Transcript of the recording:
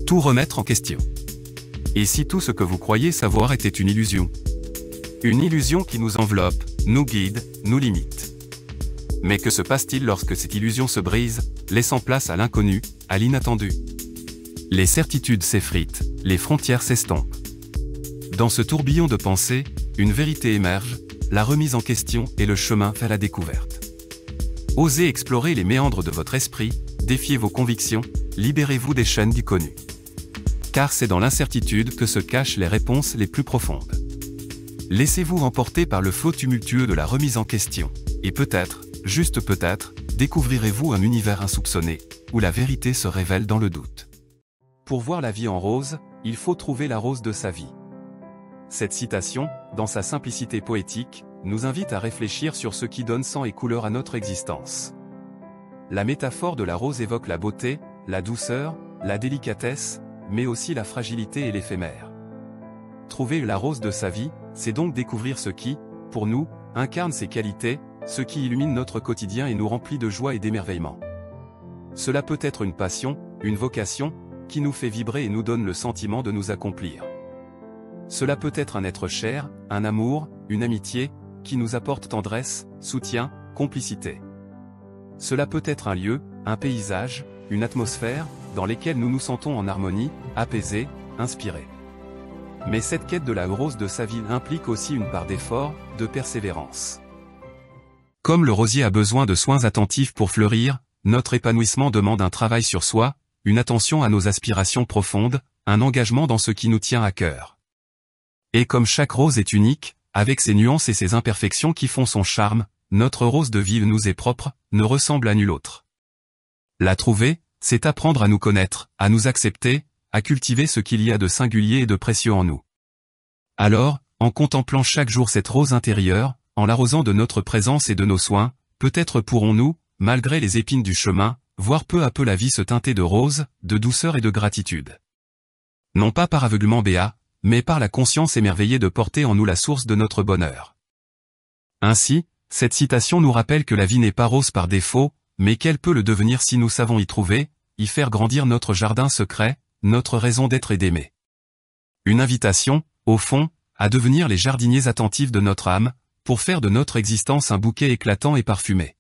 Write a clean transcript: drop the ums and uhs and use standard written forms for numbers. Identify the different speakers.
Speaker 1: tout remettre en question. Et si tout ce que vous croyez savoir était une illusion? Une illusion qui nous enveloppe, nous guide, nous limite. Mais que se passe-t-il lorsque cette illusion se brise, laissant place à l'inconnu, à l'inattendu? Les certitudes s'effritent, les frontières s'estompent. Dans ce tourbillon de pensée, une vérité émerge, la remise en question et le chemin vers la découverte. Osez explorer les méandres de votre esprit, défiez vos convictions, libérez-vous des chaînes du connu. Car c'est dans l'incertitude que se cachent les réponses les plus profondes. Laissez-vous emporter par le flot tumultueux de la remise en question, et peut-être, juste peut-être, découvrirez-vous un univers insoupçonné, où la vérité se révèle dans le doute. Pour voir la vie en rose, il faut trouver la rose de sa vie. Cette citation, dans sa simplicité poétique, nous invite à réfléchir sur ce qui donne sang et couleur à notre existence. La métaphore de la rose évoque la beauté, la douceur, la délicatesse, mais aussi la fragilité et l'éphémère. Trouver la rose de sa vie, c'est donc découvrir ce qui, pour nous, incarne ses qualités, ce qui illumine notre quotidien et nous remplit de joie et d'émerveillement. Cela peut être une passion, une vocation, qui nous fait vibrer et nous donne le sentiment de nous accomplir. Cela peut être un être cher, un amour, une amitié, qui nous apporte tendresse, soutien, complicité. Cela peut être un lieu, un paysage, une atmosphère, dans lesquels nous nous sentons en harmonie, apaisés, inspirés. Mais cette quête de la rose de sa vie implique aussi une part d'effort, de persévérance. Comme le rosier a besoin de soins attentifs pour fleurir, notre épanouissement demande un travail sur soi, une attention à nos aspirations profondes, un engagement dans ce qui nous tient à cœur. Et comme chaque rose est unique, avec ses nuances et ses imperfections qui font son charme, notre rose de vie nous est propre, ne ressemble à nulle autre. La trouver, c'est apprendre à nous connaître, à nous accepter, à cultiver ce qu'il y a de singulier et de précieux en nous. Alors, en contemplant chaque jour cette rose intérieure, en l'arrosant de notre présence et de nos soins, peut-être pourrons-nous, malgré les épines du chemin, voir peu à peu la vie se teinter de rose, de douceur et de gratitude. Non pas par aveuglement béat, mais par la conscience émerveillée de porter en nous la source de notre bonheur. Ainsi, cette citation nous rappelle que la vie n'est pas rose par défaut, mais qu'elle peut le devenir si nous savons y trouver, y faire grandir notre jardin secret, notre raison d'être et d'aimer. Une invitation, au fond, à devenir les jardiniers attentifs de notre âme, pour faire de notre existence un bouquet éclatant et parfumé.